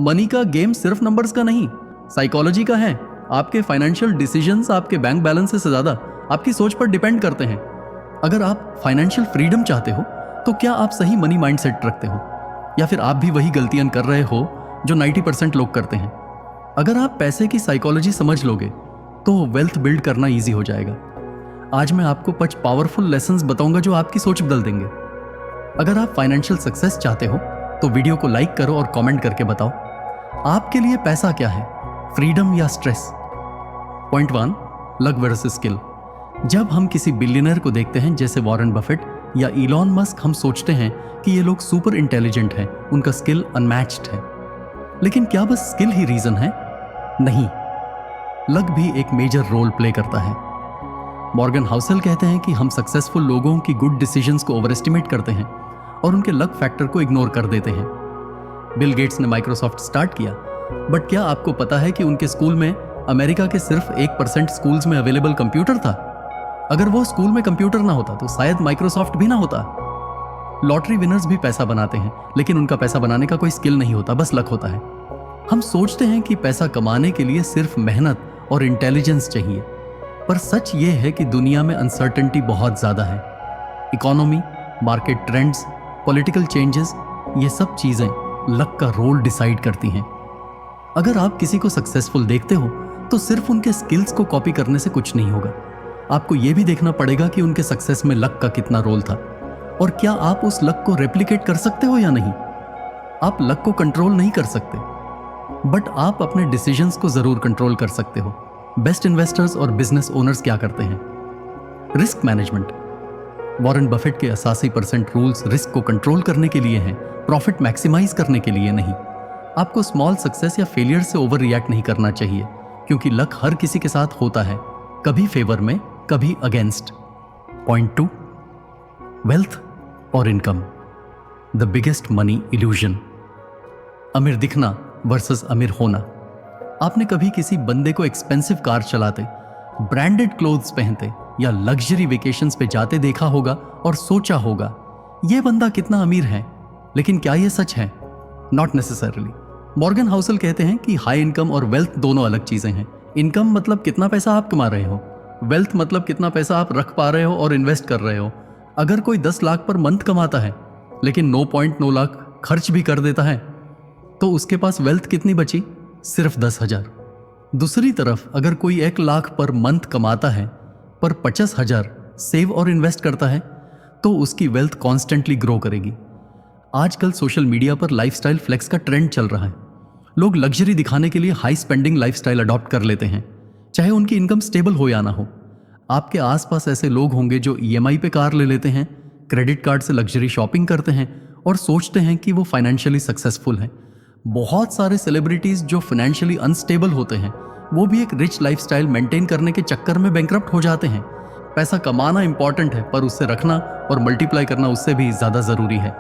Money का game सिर्फ numbers का नहीं, साइकोलॉजी का है। आपके फाइनेंशियल डिसीजंस आपके बैंक बैलेंस से ज्यादा आपकी सोच पर डिपेंड करते हैं। अगर आप फाइनेंशियल फ्रीडम चाहते हो तो क्या आप सही मनी माइंडसेट रखते हो, या फिर आप भी वही गलतियां कर रहे हो जो 90% लोग करते हैं? अगर आप पैसे की साइकोलॉजी समझ लोगे तो वेल्थ बिल्ड करना इजी हो जाएगा। आज मैं आपको 5 पावरफुल लेसन्स बताऊंगा जो आपकी सोच बदल देंगे। अगर आप फाइनेंशियल सक्सेस चाहते हो तो वीडियो को लाइक करो और कमेंट करके बताओ आपके लिए पैसा क्या है, फ्रीडम या stress. Point 1, luck versus skill. जब हम किसी बिलियनर को देखते हैं जैसे वॉरेन बफेट या इलॉन मस्क, हम सोचते हैं कि ये लोग सुपर इंटेलिजेंट हैं, उनका स्किल अनमैच्ड है। लेकिन क्या बस स्किल ही रीजन है? नहीं, लक भी एक मेजर रोल प्ले करता है। मॉर्गन हाउसेल कहते हैं कि हम सक्सेसफुल लोगों की गुड डिसीजंस को ओवर एस्टिमेट करते हैं और उनके लक फैक्टर को इग्नोर कर देते हैं। बिल गेट्स ने माइक्रोसॉफ्ट स्टार्ट किया, बट क्या आपको पता है कि उनके स्कूल में अमेरिका के सिर्फ 1% स्कूल्स में अवेलेबल कंप्यूटर था? अगर वो स्कूल में कंप्यूटर ना होता तो शायद माइक्रोसॉफ्ट भी ना होता। लॉटरी विनर्स भी पैसा बनाते हैं, लेकिन उनका पैसा बनाने का कोई स्किल नहीं होता, बस लक होता है। हम सोचते हैं कि पैसा कमाने के लिए सिर्फ मेहनत और इंटेलिजेंस चाहिए, पर सच ये है कि दुनिया में अनसर्टेनिटी बहुत ज्यादा है। Economy, market trends, political changes, ये सब चीजें लक का रोल डिसाइड करती हैं। अगर आप किसी को सक्सेसफुल देखते हो तो सिर्फ उनके स्किल्स को कॉपी करने से कुछ नहीं होगा। आपको यह भी देखना पड़ेगा कि उनके सक्सेस में लक का कितना रोल था और क्या आप उस लक को रेप्लिकेट कर सकते हो या नहीं। आप लक को कंट्रोल नहीं कर सकते, बट आप अपने डिसीजंस को जरूर कंट्रोल कर सकते हो। बेस्ट इन्वेस्टर्स और बिजनेस ओनर्स क्या करते हैं? Risk management. वॉरेन बफेट के 88% रूल्स रिस्क को कंट्रोल करने के लिए हैं, प्रॉफिट मैक्सिमाइज करने के लिए नहीं। आपको स्मॉल सक्सेस या फेलियर से ओवर रिएक्ट नहीं करना चाहिए, क्योंकि लक हर किसी के साथ होता है, कभी फेवर में, कभी अगेंस्ट। पॉइंट 2, वेल्थ और income, the biggest money illusion. अमीर दिखना वर्सेस अमीर होना। आपने कभी किसी बंदे को एक्सपेंसिव कार चलाते, ब्रांडेड क्लोथ्स पहनते या लग्जरी वेकेशंस पे जाते देखा होगा और सोचा होगा ये बंदा कितना अमीर है, लेकिन क्या ये सच है? Not necessarily. मॉर्गन हाउसेल कहते हैं कि हाई इनकम और वेल्थ दोनों अलग चीजें हैं। इनकम मतलब कितना पैसा आप कमा रहे हो, वेल्थ मतलब कितना पैसा आप रख पा रहे हो और इन्वेस्ट कर रहे हो। अगर कोई 10 लाख पर मंथ कमाता है लेकिन 9.9 लाख खर्च भी कर देता है तो उसके पास वेल्थ कितनी बची? सिर्फ 10,000। दूसरी तरफ अगर कोई 1 लाख पर मंथ कमाता है पर 50,000 सेव और इन्वेस्ट करता है तो उसकी वेल्थ कॉन्स्टेंटली ग्रो करेगी। आजकल सोशल मीडिया पर लाइफस्टाइल फ्लेक्स का ट्रेंड चल रहा है। लोग लग्जरी दिखाने के लिए हाई स्पेंडिंग लाइफस्टाइल अडॉप्ट कर लेते हैं, चाहे उनकी इनकम स्टेबल हो या ना हो। आपके आसपास ऐसे लोग होंगे जो EMI पे कार ले लेते हैं, क्रेडिट कार्ड से लग्जरी शॉपिंग करते हैं और सोचते हैं कि वो फाइनेंशियली सक्सेसफुल हैं। बहुत सारे सेलिब्रिटीज जो फाइनेंशियली अनस्टेबल होते हैं वो भी एक रिच लाइफस्टाइल मेंटेन करने के चक्कर में बैंकरप्ट हो जाते हैं। पैसा कमाना इंपॉर्टेंट है, पर उससे रखना और मल्टीप्लाई करना उससे भी ज्यादा जरूरी है।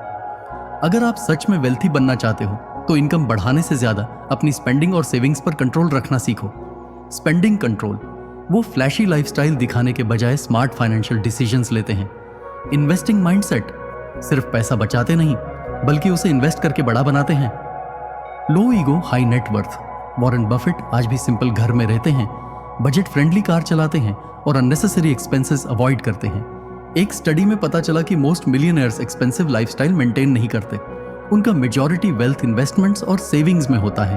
अगर आप सच में वेल्थी बनना चाहते हो तो इनकम बढ़ाने से ज्यादा अपनी स्पेंडिंग और सेविंग्स पर कंट्रोल रखना सीखो। स्पेंडिंग कंट्रोल, वो फ्लैशी लाइफस्टाइल दिखाने के बजाय स्मार्ट फाइनेंशियल डिसीजंस लेते हैं। इन्वेस्टिंग माइंडसेट, सिर्फ पैसा बचाते नहीं बल्कि उसे इन्वेस्ट करके बड़ा बनाते हैं। Low ego high net worth. Warren Buffett आज भी सिंपल घर में रहते हैं, बजट फ्रेंडली कार चलाते हैं और अननेसेसरी एक्सपेंसेस अवॉइड करते हैं। एक स्टडी में पता चला कि most millionaires expensive lifestyle maintain नहीं करते। उनका मेजॉरिटी वेल्थ इन्वेस्टमेंट्स और सेविंग्स में होता है।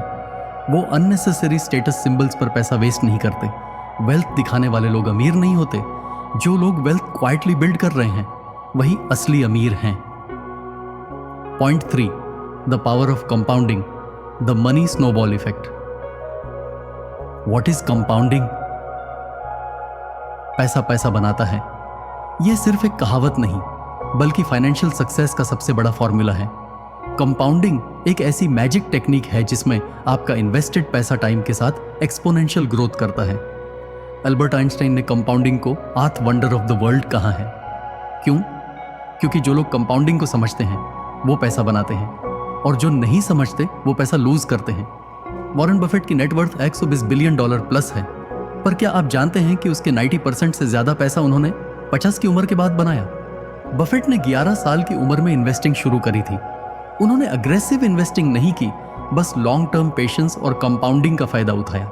वो अननेसेसरी स्टेटस सिंबल्स पर पैसा वेस्ट नहीं करते। वेल्थ दिखाने वाले लोग अमीर नहीं होते। जो लोग वेल्थ क्वाइटली बिल्ड कर रहे हैं वही असली अमीर हैं। Point 3, the power of compounding, the money snowball effect. What is compounding? पैसा पैसा बनाता है, यह सिर्फ एक कहावत नहीं बल्कि फाइनेंशियल सक्सेस का सबसे बड़ा फॉर्मूला है। कंपाउंडिंग एक ऐसी मैजिक टेक्निक है जिसमें आपका इन्वेस्टेड पैसा टाइम के साथ एक्सपोनेंशियल ग्रोथ करता है। अल्बर्ट आइंस्टाइन ने कंपाउंडिंग को 8th wonder of the world कहा है। क्यों? क्योंकि जो लोग कंपाउंडिंग को समझते हैं वो पैसा बनाते हैं और जो नहीं समझते वो पैसा लूज करते हैं। वॉरेन बफेट की नेटवर्थ $120 बिलियन प्लस है, पर क्या आप जानते हैं कि उसके 90% से ज्यादा पैसा उन्होंने 50 की उम्र के बाद बनाया। बफेट ने 11 साल की उम्र में इन्वेस्टिंग शुरू करी थी। उन्होंने अग्रेसिव इन्वेस्टिंग नहीं की, बस लॉन्ग टर्म पेशेंस और कंपाउंडिंग का फायदा उठाया।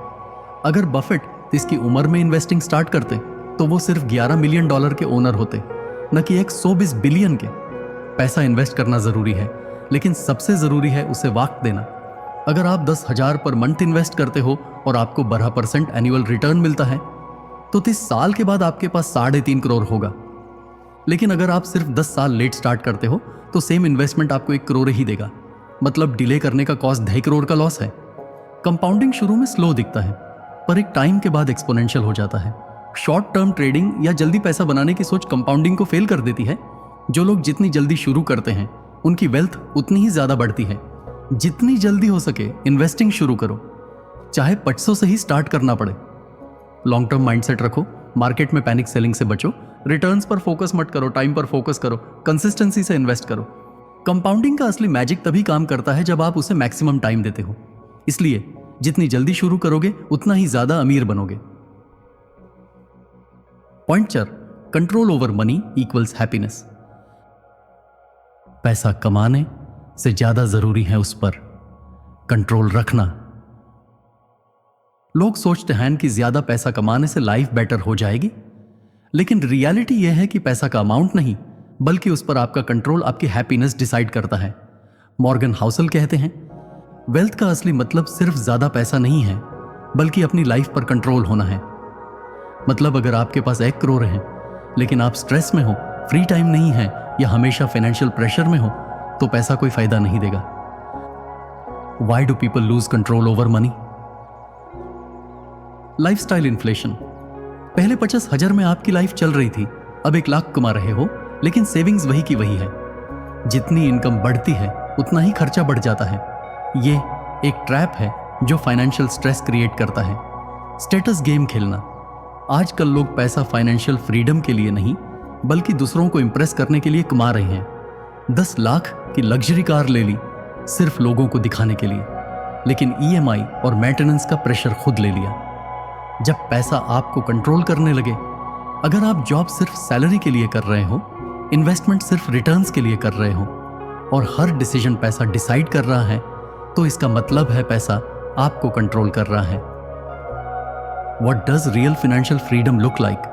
अगर बफेट इसकी उम्र में इन्वेस्टिंग स्टार्ट करते तो वो सिर्फ $11 मिलियन के ओनर होते, न कि 120 बिलियन के। पैसा इन्वेस्ट करना जरूरी है, लेकिन सबसे जरूरी है उसे वक्त देना। अगर आप 10,000 पर मंथ इन्वेस्ट करते हो और आपको 12% एनुअल रिटर्न मिलता है तो 30 साल के बाद आपके पास 3.5 करोड़ होगा। लेकिन अगर आप सिर्फ 10 साल लेट स्टार्ट करते हो तो सेम इन्वेस्टमेंट आपको 1 करोड़ ही देगा। मतलब डिले करने का कॉस्ट 2.5 करोड़ का लॉस है। कंपाउंडिंग शुरू में स्लो दिखता है, पर एक टाइम के बाद एक्सपोनेंशियल हो जाता है। शॉर्ट टर्म ट्रेडिंग या जल्दी पैसा बनाने की सोच कंपाउंडिंग को फेल कर देती है। जो लोग जितनी जल्दी शुरू करते हैं उनकी वेल्थ उतनी ही ज्यादा बढ़ती है। जितनी जल्दी हो सके इन्वेस्टिंग शुरू करो, चाहे 500 से ही स्टार्ट करना पड़े। लॉन्ग टर्म माइंडसेट रखो, मार्केट में पैनिक सेलिंग से बचो, रिटर्न्स पर फोकस मत करो, टाइम पर फोकस करो, कंसिस्टेंसी से इन्वेस्ट करो। कंपाउंडिंग का असली मैजिक तभी काम करता है जब आप उसे मैक्सिमम टाइम देते हो। इसलिए जितनी जल्दी शुरू करोगे उतना ही ज्यादा अमीर बनोगे। Point 4, control over money equals happiness. पैसा कमाने से ज्यादा जरूरी है उस पर कंट्रोल रखना। लोग सोचते हैं कि ज्यादा पैसा कमाने से लाइफ बेटर हो जाएगी, लेकिन रियलिटी यह है कि पैसा का अमाउंट नहीं, बल्कि उस पर आपका कंट्रोल आपकी हैप्पीनेस डिसाइड करता है। मॉर्गन हाउसल कहते हैं, वेल्थ का असली मतलब सिर्फ ज्यादा पैसा नहीं है, बल्कि अपनी लाइफ पर कंट्रोल होना है। मतलब अगर आपके पास 1 करोड़ है लेकिन आप स्ट्रेस में हो, फ्री टाइम नहीं है या हमेशा फाइनेंशियल प्रेशर में हो, तो पैसा कोई फायदा नहीं देगा। Why do people lose control over money? Lifestyle inflation. पहले 50,000 में आपकी लाइफ चल रही थी, अब 1 लाख कमा रहे हो, लेकिन सेविंग्स वही की वही है। जितनी इनकम बढ़ती है उतना ही खर्चा बढ़ जाता है। ये एक ट्रैप है जो फाइनेंशियल स्ट्रेस क्रिएट करता है। स्टेटस गेम खेलना। आजकल लोग पैसा फाइनेंशियल फ्रीडम के लिए नहीं, बल्कि दूसरों को इंप्रेस करने के लिए कमा रहे हैं। 10 लाख की लग्जरी कार ले ली सिर्फ लोगों को दिखाने के लिए, लेकिन EMI और मेंटेनेंस का प्रेशर खुद ले लिया। जब पैसा आपको कंट्रोल करने लगे, अगर आप जॉब सिर्फ सैलरी के लिए कर रहे हो, इन्वेस्टमेंट सिर्फ रिटर्न्स के लिए कर रहे हो और हर डिसीजन पैसा डिसाइड कर रहा है, तो इसका मतलब है पैसा आपको कंट्रोल कर रहा है। What does real financial freedom look like?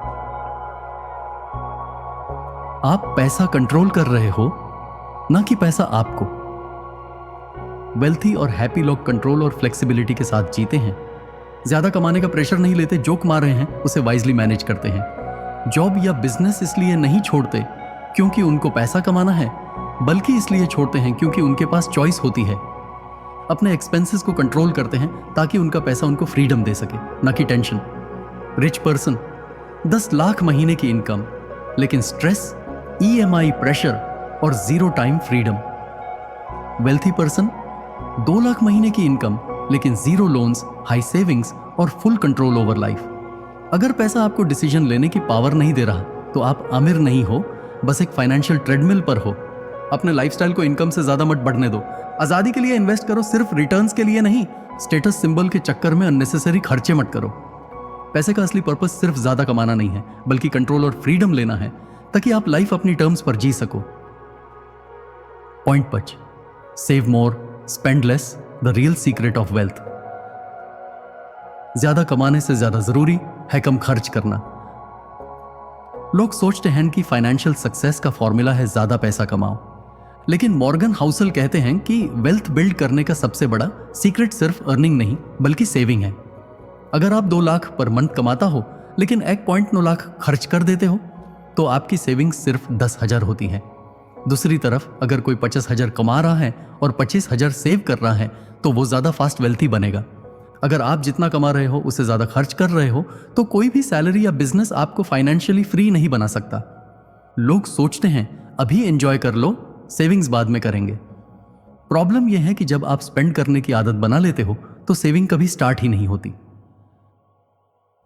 आप पैसा कंट्रोल कर रहे हो, ना कि पैसा आपको। वेल्थी और हैप्पी लोग कंट्रोल और फ्लेक्सिबिलिटी के साथ जीते हैं। ज्यादा कमाने का प्रेशर नहीं लेते, जो कमा रहे हैं उसे वाइजली मैनेज करते हैं। जॉब या बिजनेस इसलिए नहीं छोड़ते क्योंकि उनको पैसा कमाना है, बल्कि इसलिए छोड़ते हैं क्योंकि उनके पास चॉइस होती है। अपने एक्सपेंसेस को कंट्रोल करते हैं ताकि उनका पैसा उनको फ्रीडम दे सके, ना कि टेंशन। रिच पर्सन 10 लाख महीने की इनकम, लेकिन स्ट्रेस, EMI प्रेशर और 0 time freedom. Wealthy person 2 lakh महीने की इनकम, लेकिन 0 लोन्स, हाई सेविंग्स और फुल कंट्रोल ओवर लाइफ। अगर पैसा आपको डिसीजन लेने की पावर नहीं दे रहा तो आप अमीर नहीं हो, बस एक फाइनेंशियल ट्रेडमिल पर हो। अपने लाइफस्टाइल को इनकम से ज्यादा मत बढ़ने दो। आजादी के लिए इन्वेस्ट करो, सिर्फ रिटर्न्स के लिए नहीं। स्टेटस सिंबल के चक्कर में अननेसेसरी खर्चे मत करो। पैसे का असली पर्पस सिर्फ ज्यादा कमाना नहीं है, बल्कि कंट्रोल और फ्रीडम लेना है, ताकि आप लाइफ अपनी टर्म्स पर जी सको। Point 5, save more, spend less, the real secret of wealth. ज्यादा कमाने से ज्यादा जरूरी है कम खर्च करना। लोग सोचते हैं कि फाइनेंशियल सक्सेस का फॉर्मूला है ज्यादा पैसा कमाओ, लेकिन मॉर्गन हाउसल कहते हैं कि वेल्थ बिल्ड करने का सबसे बड़ा सीक्रेट सिर्फ अर्निंग नहीं, बल्कि सेविंग है। अगर आप 2 लाख पर मंथ कमाता हो लेकिन 1.9 लाख खर्च कर देते हो, तो आपकी सेविंग सिर्फ 10,000 होती है। दूसरी तरफ अगर कोई 50,000 कमा रहा है और 25,000 सेव कर रहा है, तो वो ज्यादा फास्ट वेल्थी बनेगा। अगर आप जितना कमा रहे हो उससे ज्यादा खर्च कर रहे हो, तो कोई भी सैलरी या बिजनेस आपको फाइनेंशियली फ्री नहीं बना सकता। लोग सोचते हैं अभी एंजॉय कर लो, सेविंग्स बाद में करेंगे। प्रॉब्लम यह है कि जब आप स्पेंड करने की आदत बना लेते हो तो सेविंग कभी स्टार्ट ही नहीं होती।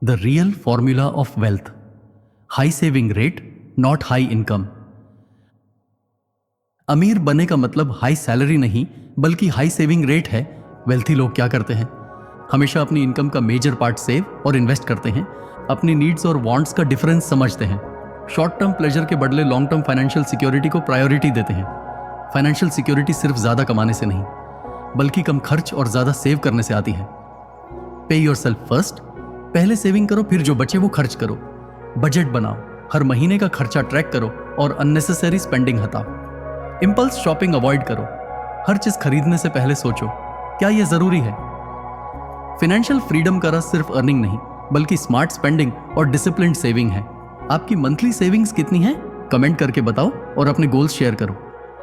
The real formula of wealth, high saving rate, not high income. अमीर बनने का मतलब हाई सैलरी नहीं, बल्कि हाई सेविंग रेट है। वेल्थी लोग क्या करते हैं? हमेशा अपनी इनकम का मेजर पार्ट सेव और इन्वेस्ट करते हैं। अपनी नीड्स और वांट्स का डिफरेंस समझते हैं। शॉर्ट टर्म प्लेजर के बदले लॉन्ग टर्म फाइनेंशियल सिक्योरिटी को प्रायोरिटी देते हैं। फाइनेंशियल सिक्योरिटी सिर्फ ज्यादा कमाने से नहीं, बल्कि कम खर्च और ज्यादा सेव करने से आती है। पे योरसेल्फ फर्स्ट, पहले सेविंग करो, फिर जो बचे वो खर्च करो। बजट बनाओ, हर महीने का खर्चा ट्रैक करो और अननेसेसरी स्पेंडिंग हटाओ। इंपल्स शॉपिंग अवॉइड करो, हर चीज खरीदने से पहले सोचो क्या यह जरूरी है। फाइनेंशियल फ्रीडम का राज सिर्फ अर्निंग नहीं, बल्कि स्मार्ट स्पेंडिंग और डिसिप्लिन्ड सेविंग है। आपकी मंथली सेविंग्स कितनी है? कमेंट करके बताओ और अपने गोल्स शेयर करो।